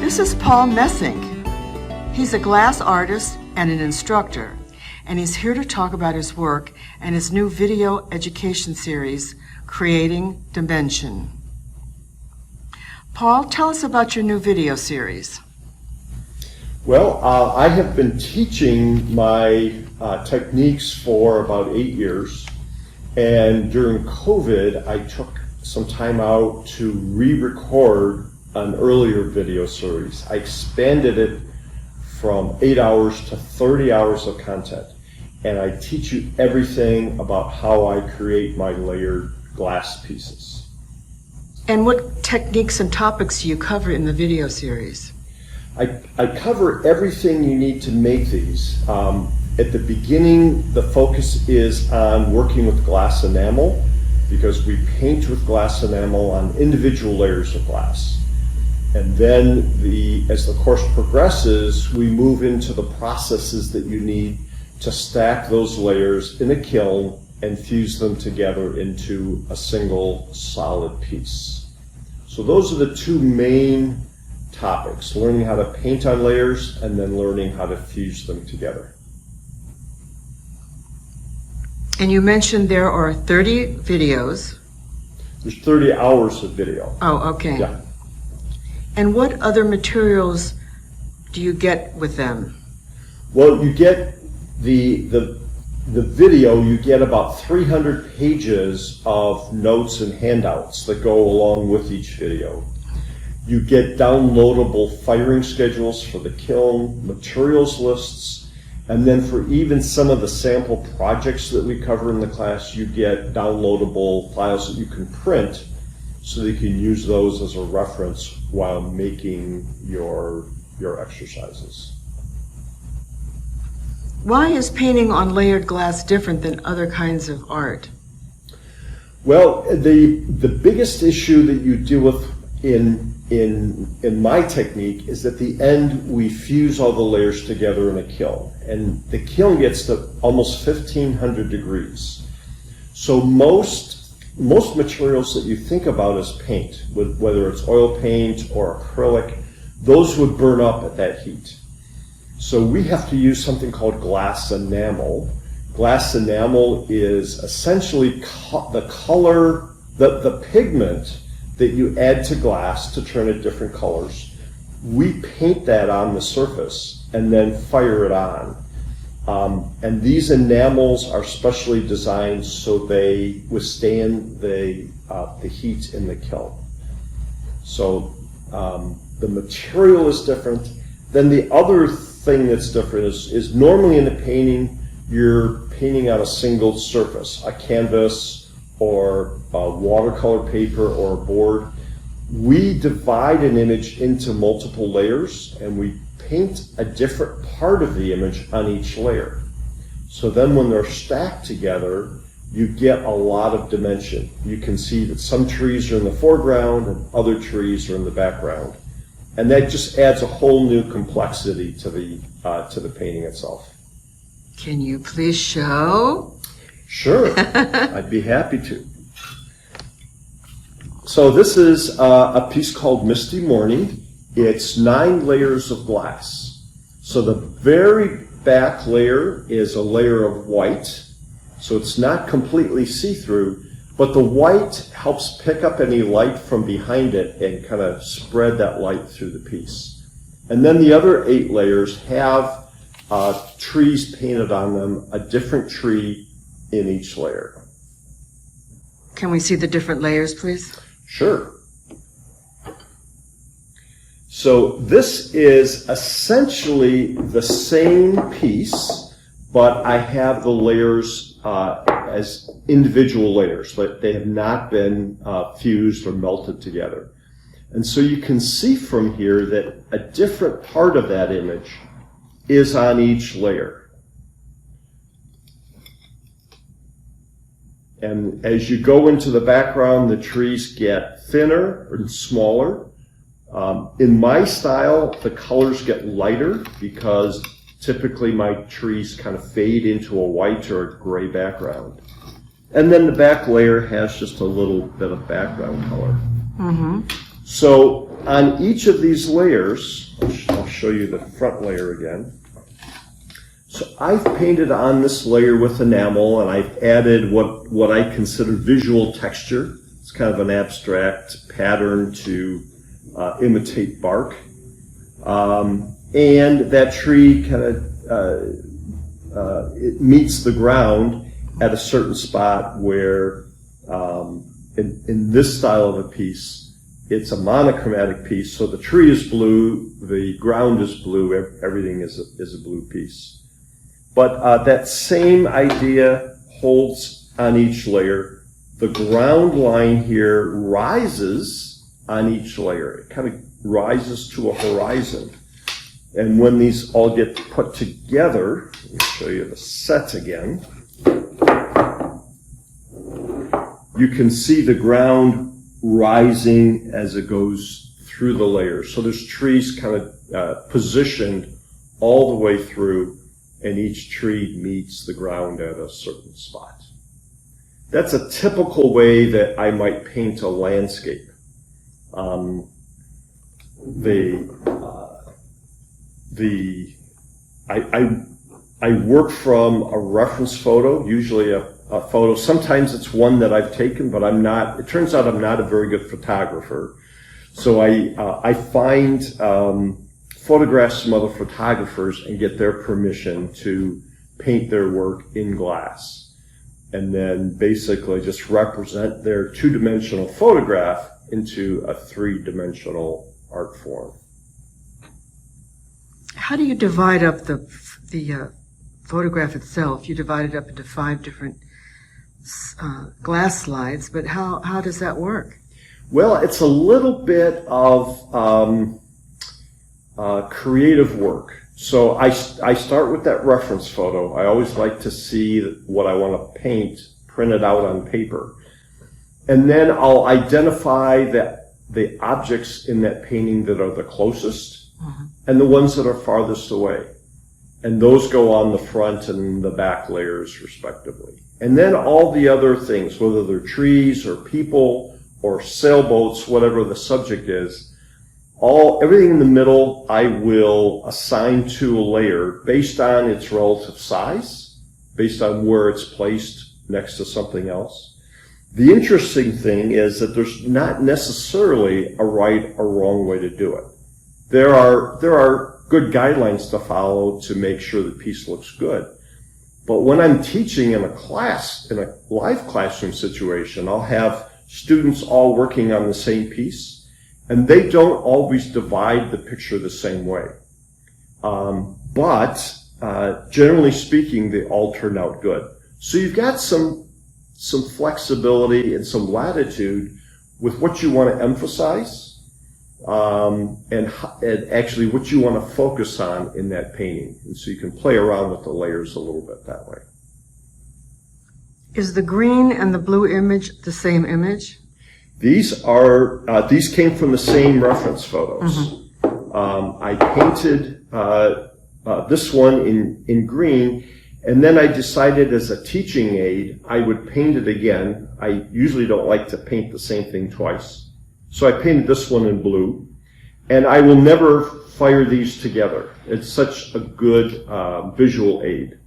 This is Paul Messink. He's a glass artist and an instructor, and he's here to talk about his work and his new video education series, Creating Dimension. Paul, tell us about your new video series. Well, I have been teaching my techniques for about 8 years, and during COVID, I took some time out to re-record an earlier video series. I expanded it from 8 hours to 30 hours of content, and I teach you everything about how I create my layered glass pieces. And what techniques and topics do you cover in the video series? I cover everything you need to make these. At the beginning, the focus is on working with glass enamel, because we paint with glass enamel on individual layers of glass. And then as the course progresses, we move into the processes that you need to stack those layers in a kiln and fuse them together into a single solid piece. So those are the two main topics: learning how to paint on layers and then learning how to fuse them together. And you mentioned there are 30 videos. There's 30 hours of video. Oh, okay. Yeah. And what other materials do you get with them? Well, you get the video, you get about 300 pages of notes and handouts that go along with each video. You get downloadable firing schedules for the kiln, materials lists, and then for even some of the sample projects that we cover in the class, you get downloadable files that you can print so that you can use those as a reference while making your exercises. Why is painting on layered glass different than other kinds of art? Well, the biggest issue that you deal with in my technique is at the end we fuse all the layers together in a kiln, and the kiln gets to almost 1500 degrees. So most materials that you think about as paint, whether it's oil paint or acrylic, those would burn up at that heat. So we have to use something called glass enamel. Glass enamel is essentially the color, the pigment that you add to glass to turn it different colors. We paint that on the surface and then fire it on. And these enamels are specially designed so they withstand the heat in the kiln. So the material is different. Then the other thing that's different is normally in a painting, you're painting on a single surface, a canvas or a watercolor paper or a board. We divide an image into multiple layers and we paint a different part of the image on each layer. So then when they're stacked together, you get a lot of dimension. You can see that some trees are in the foreground and other trees are in the background. And that just adds a whole new complexity to the painting itself. Can you please show? Sure, I'd be happy to. So this is a piece called Misty Morning. It's 9 layers of glass. So the very back layer is a layer of white. So it's not completely see-through, but the white helps pick up any light from behind it and kind of spread that light through the piece. And then the other 8 layers have trees painted on them, a different tree in each layer. Can we see the different layers, please? Sure. So this is essentially the same piece, but I have the layers as individual layers, but they have not been fused or melted together. And so you can see from here that a different part of that image is on each layer. And as you go into the background, the trees get thinner and smaller. In my style, the colors get lighter because typically my trees kind of fade into a white or a gray background. And then the back layer has just a little bit of background color. Mm-hmm. So on each of these layers, I'll show you the front layer again. So I've painted on this layer with enamel, and I've added what I consider visual texture. It's kind of an abstract pattern to imitate bark. And that tree kind of it meets the ground at a certain spot where in this style of a piece, it's a monochromatic piece, so the tree is blue, the ground is blue, everything is a blue piece. But that same idea holds on each layer. The ground line here rises on each layer. It kind of rises to a horizon. And when these all get put together, let me show you the set again. You can see the ground rising as it goes through the layers. So there's trees kind of positioned all the way through, and each tree meets the ground at a certain spot. That's a typical way that I might paint a landscape. I work from a reference photo, usually a photo. Sometimes it's one that I've taken, but it turns out I'm not a very good photographer. So I find photographs from other photographers and get their permission to paint their work in glass. And then basically just represent their two-dimensional photograph into a three-dimensional art form. How do you divide up the photograph itself? You divide it up into 5 different glass slides, but how does that work? Well, it's a little bit of creative work. So I start with that reference photo. I always like to see what I want to paint printed out on paper. And then I'll identify the objects in that painting that are the closest and the ones that are farthest away. And those go on the front and the back layers respectively. And then all the other things, whether they're trees or people or sailboats, whatever the subject is, everything in the middle I will assign to a layer based on its relative size, based on where it's placed next to something else. The interesting thing is that there's not necessarily a right or wrong way to do it. There are good guidelines to follow to make sure the piece looks good. But when I'm teaching in a class, in a live classroom situation, I'll have students all working on the same piece, and they don't always divide the picture the same way. But generally speaking, they all turn out good. So you've got some flexibility and some latitude with what you want to emphasize, and actually what you want to focus on in that painting. And so you can play around with the layers a little bit that way. Is the green and the blue image the same image? These came from the same reference photos. Mm-hmm. I painted this one in green, and then I decided as a teaching aid I would paint it again. I usually don't like to paint the same thing twice. So I painted this one in blue, and I will never fire these together. It's such a good visual aid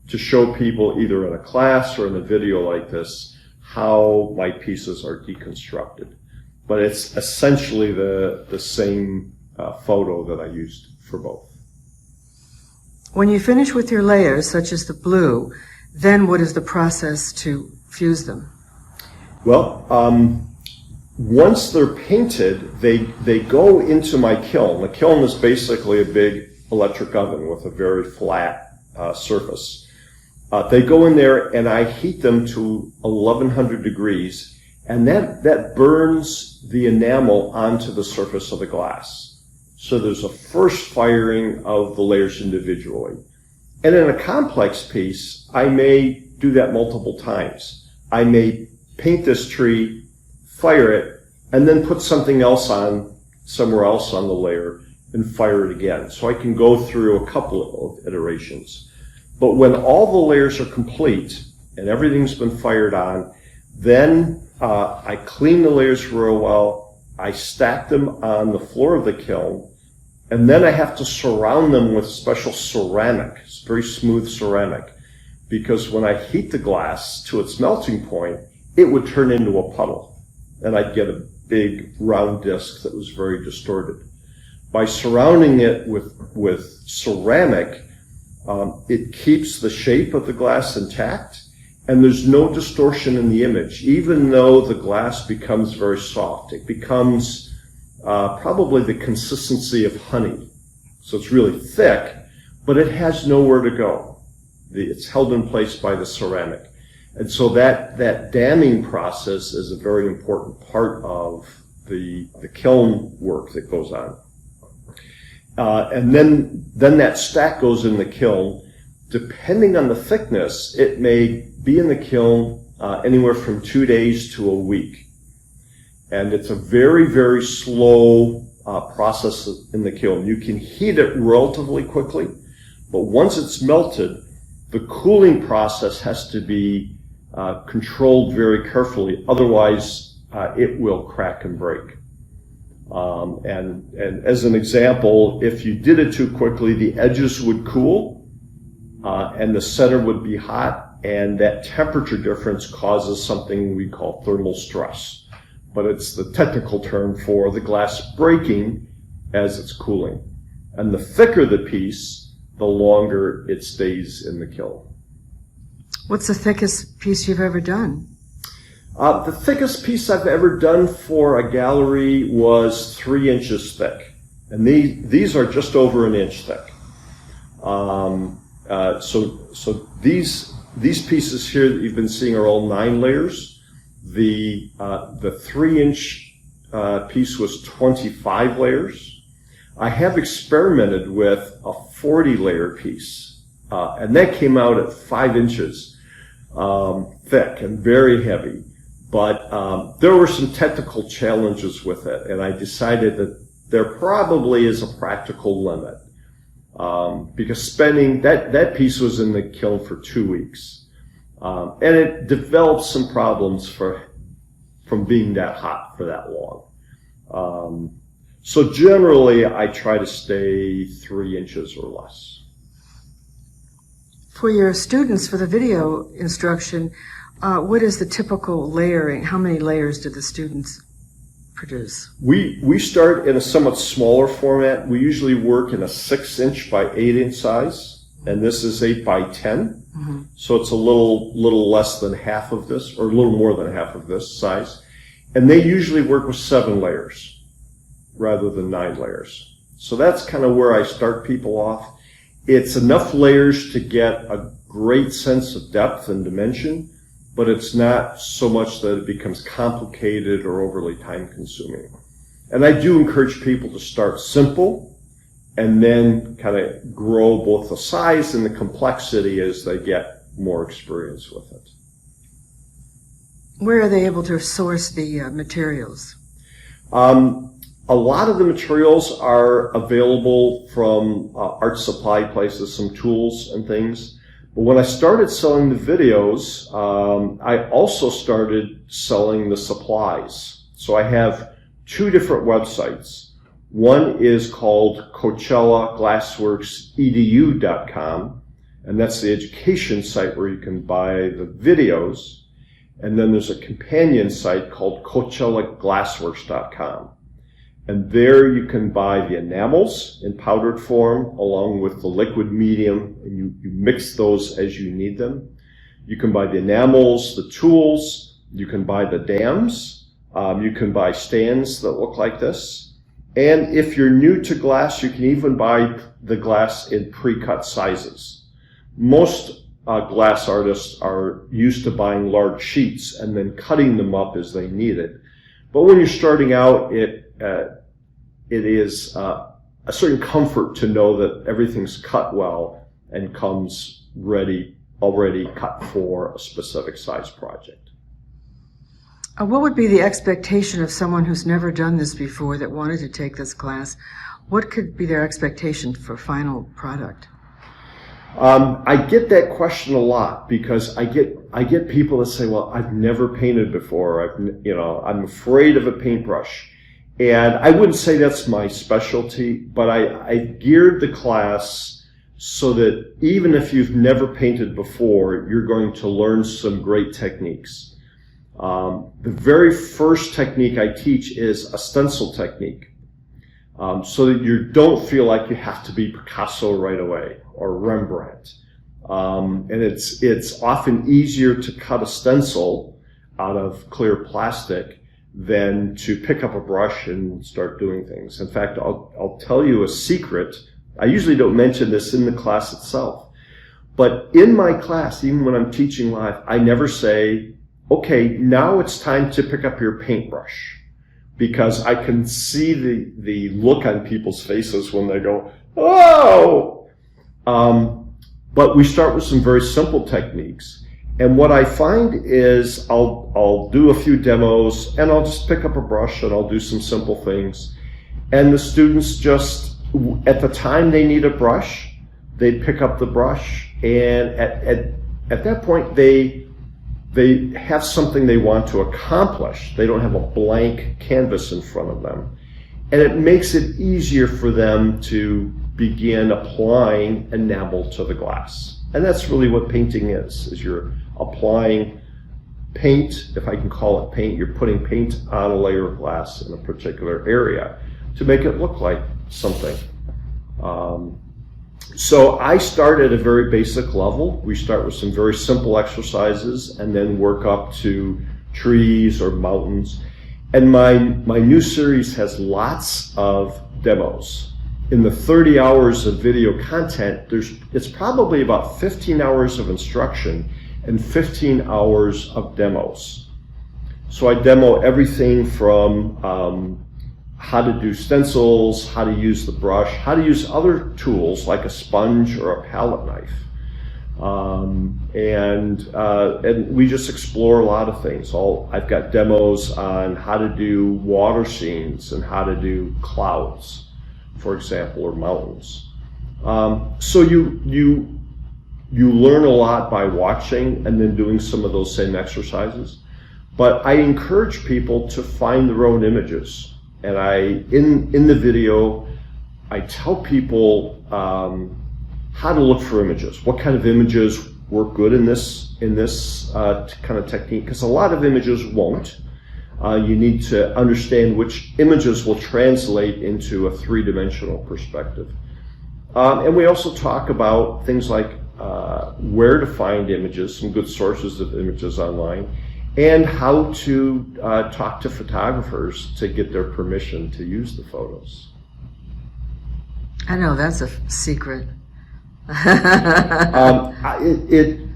to show people either in a class or in a video like this how my pieces are deconstructed. But it's essentially the same photo that I used for both. When you finish with your layers, such as the blue, then what is the process to fuse them? Well, once they're painted, they go into my kiln. The kiln is basically a big electric oven with a very flat surface. They go in there and I heat them to 1100 degrees, and that burns the enamel onto the surface of the glass. So there's a first firing of the layers individually. And in a complex piece, I may do that multiple times. I may paint this tree, fire it, and then put something else on somewhere else on the layer and fire it again. So I can go through a couple of iterations. But when all the layers are complete and everything's been fired on, then I clean the layers real well, I stack them on the floor of the kiln, and then I have to surround them with special ceramic. It's very smooth ceramic, because when I heat the glass to its melting point, it would turn into a puddle, and I'd get a big round disc that was very distorted. By surrounding it with ceramic, it keeps the shape of the glass intact, and there's no distortion in the image, even though the glass becomes very soft. It becomes probably the consistency of honey. So it's really thick, but it has nowhere to go. It's held in place by the ceramic. And so that damming process is a very important part of the kiln work that goes on. And then that stack goes in the kiln. Depending on the thickness, it may be in the kiln anywhere from 2 days to a week. And it's a very, very slow process in the kiln. You can heat it relatively quickly, but once it's melted, the cooling process has to be controlled very carefully. Otherwise, it will crack and break. And as an example, if you did it too quickly, the edges would cool, and the center would be hot, and that temperature difference causes something we call thermal stress. But it's the technical term for the glass breaking as it's cooling. And the thicker the piece, the longer it stays in the kiln. What's the thickest piece you've ever done? The thickest piece I've ever done for a gallery was 3 inches thick. And these are just over an inch thick. So these pieces here that you've been seeing are all 9 layers. The 3-inch piece was 25 layers. I have experimented with a 40-layer piece, and that came out at 5 inches thick and very heavy. But there were some technical challenges with it, and I decided that there probably is a practical limit, because spending that piece was in the kiln for 2 weeks. And it developed some problems from being that hot for that long. So generally, I try to stay 3 inches or less. For your students, for the video instruction, what is the typical layering? How many layers do the students produce? We start in a somewhat smaller format. We usually work in a 6-inch by 8-inch size. And this is 8 by 10, so it's a little less than half of this, or a little more than half of this size. And they usually work with 7 layers rather than 9 layers. So that's kind of where I start people off. It's enough layers to get a great sense of depth and dimension, but it's not so much that it becomes complicated or overly time-consuming. And I do encourage people to start simple, and then kind of grow both the size and the complexity as they get more experience with it. Where are they able to source the materials? A lot of the materials are available from art supply places, some tools and things. But when I started selling the videos, I also started selling the supplies. So I have 2 different websites. One is called Coachellaglassworksedu.com, and that's the education site where you can buy the videos. And then there's a companion site called CoachellagGlassworks.com. And there you can buy the enamels in powdered form along with the liquid medium, and you mix those as you need them. You can buy the enamels, the tools, you can buy the dams, you can buy stands that look like this. And if you're new to glass, you can even buy the glass in pre-cut sizes. Most glass artists are used to buying large sheets and then cutting them up as they need it. But when you're starting out, it is a certain comfort to know that everything's cut well and comes already cut for a specific size project. What would be the expectation of someone who's never done this before that wanted to take this class? What could be their expectation for final product? I get that question a lot because I get people that say, well, I've never painted before. I'm afraid of a paintbrush. And I wouldn't say that's my specialty, but I geared the class so that even if you've never painted before, you're going to learn some great techniques. The very first technique I teach is a stencil technique, so that you don't feel like you have to be Picasso right away or Rembrandt. And it's often easier to cut a stencil out of clear plastic than to pick up a brush and start doing things. In fact, I'll tell you a secret. I usually don't mention this in the class itself, but in my class, even when I'm teaching live, I never say, okay, now it's time to pick up your paintbrush, because I can see the look on people's faces when they go, oh! But we start with some very simple techniques. And what I find is I'll do a few demos and I'll just pick up a brush and I'll do some simple things. And the students just, at the time they need a brush, they pick up the brush, and at that point they have something they want to accomplish. They don't have a blank canvas in front of them. And it makes it easier for them to begin applying enamel to the glass. And that's really what painting is you're applying paint, if I can call it paint. You're putting paint on a layer of glass in a particular area to make it look like something. So I start at a very basic level. We start with some very simple exercises and then work up to trees or mountains. And my new series has lots of demos. In the 30 hours of video content, it's probably about 15 hours of instruction and 15 hours of demos. So I demo everything from how to do stencils, how to use the brush, how to use other tools like a sponge or a palette knife. And we just explore a lot of things. I've got demos on how to do water scenes and how to do clouds, for example, or mountains. So you learn a lot by watching and then doing some of those same exercises. But I encourage people to find their own images. And in the video, I tell people how to look for images. What kind of images work good in this kind of technique? Because a lot of images won't. You need to understand which images will translate into a three-dimensional perspective. And we also talk about things like where to find images, some good sources of images online, and how to talk to photographers to get their permission to use the photos. I know, that's a secret.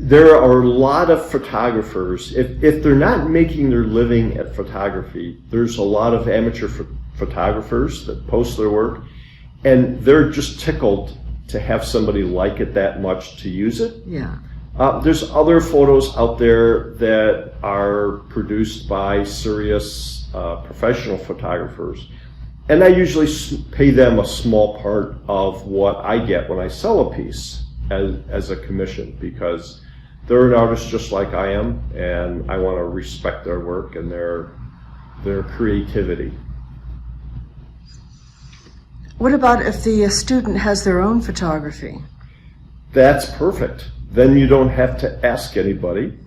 There are a lot of photographers. If they're not making their living at photography, there's a lot of amateur photographers that post their work, and they're just tickled to have somebody like it that much to use it. Yeah. There's other photos out there that are produced by serious professional photographers, and I usually pay them a small part of what I get when I sell a piece as a commission, because they're an artist just like I am, and I want to respect their work and their creativity. What about if the student has their own photography? That's perfect. Then you don't have to ask anybody,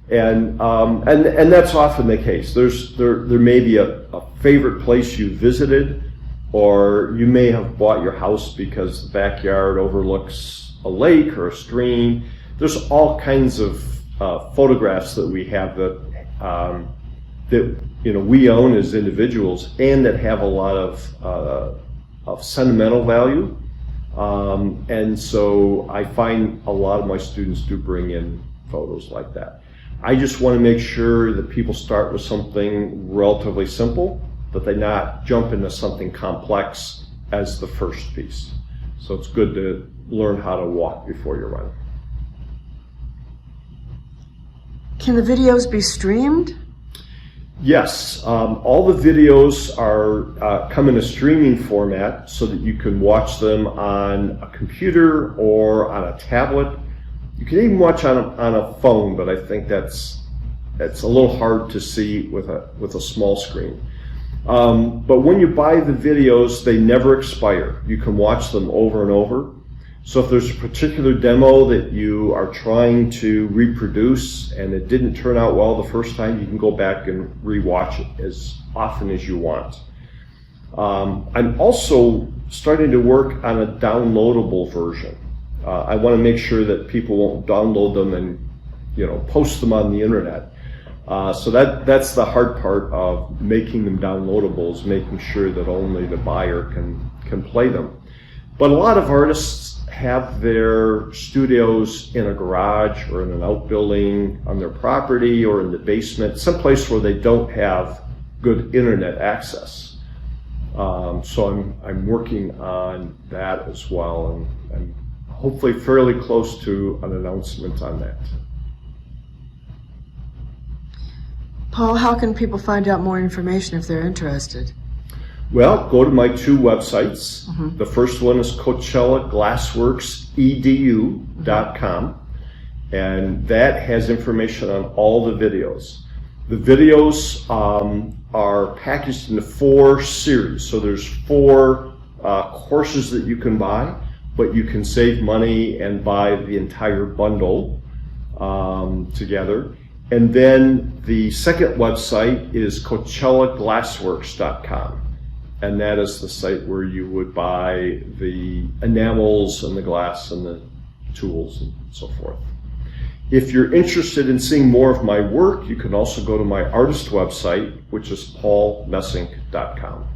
and that's often the case. There may be a favorite place you visited, or you may have bought your house because the backyard overlooks a lake or a stream. There's all kinds of photographs that we have that we own as individuals, and that have a lot of sentimental value. And so I find a lot of my students do bring in photos like that. I just want to make sure that people start with something relatively simple, that they not jump into something complex as the first piece. So it's good to learn how to walk before you run. Can the videos be streamed? Yes, all the videos are come in a streaming format so that you can watch them on a computer or on a tablet. You can even watch on a phone, but I think that's a little hard to see with a small screen. But when you buy the videos, they never expire. You can watch them over and over. So if there's a particular demo that you are trying to reproduce and it didn't turn out well the first time, you can go back and rewatch it as often as you want. I'm also starting to work on a downloadable version. I want to make sure that people won't download them and post them on the internet. So that's the hard part of making them downloadable, is making sure that only the buyer can play them. But a lot of artists have their studios in a garage or in an outbuilding on their property or in the basement, someplace where they don't have good internet access. So I'm working on that as well, and I'm hopefully fairly close to an announcement on that. Paul, how can people find out more information if they're interested? Well, go to my two websites. Mm-hmm. The first one is CoachellaGlassworksedu.com, and that has information on all the videos. The videos are packaged into 4 series, so there's 4 courses that you can buy, but you can save money and buy the entire bundle together. And then the second website is CoachellaGlassworks.com. And that is the site where you would buy the enamels and the glass and the tools and so forth. If you're interested in seeing more of my work, you can also go to my artist website, which is paulmessink.com.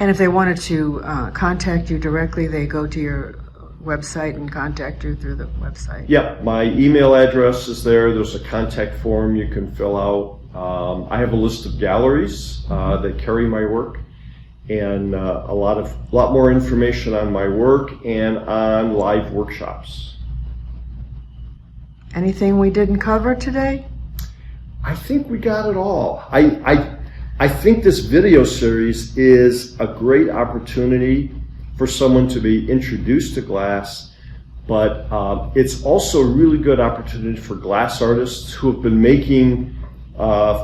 And if they wanted to contact you directly, they go to your website and contact you through the website? Yep, my email address is there. There's a contact form you can fill out. I have a list of galleries that carry my work, and a lot more information on my work and on live workshops. Anything we didn't cover today? I think we got it all. I think this video series is a great opportunity for someone to be introduced to glass, but it's also a really good opportunity for glass artists who have been making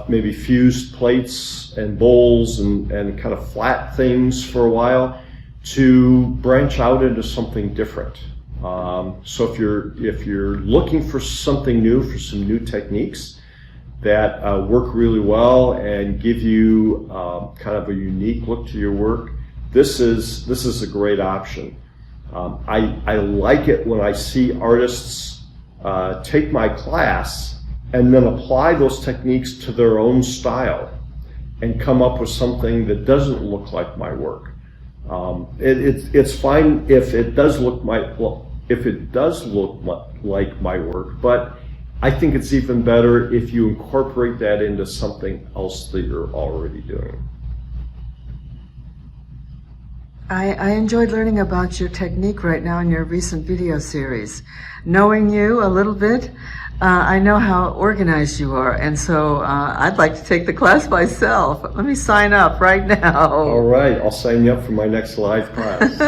maybe fused plates and bowls and kind of flat things for a while to branch out into something different. So if you're looking for something new, for some new techniques that work really well and give you kind of a unique look to your work, this is a great option. I like it when I see artists take my class and then apply those techniques to their own style and come up with something that doesn't look like my work. It's fine if it does look like my work, but I think it's even better if you incorporate that into something else that you're already doing. I enjoyed learning about your technique right now in your recent video series. Knowing you a little bit, I know how organized you are, and so I'd like to take the class myself. Let me sign up right now. All right, I'll sign you up for my next live class.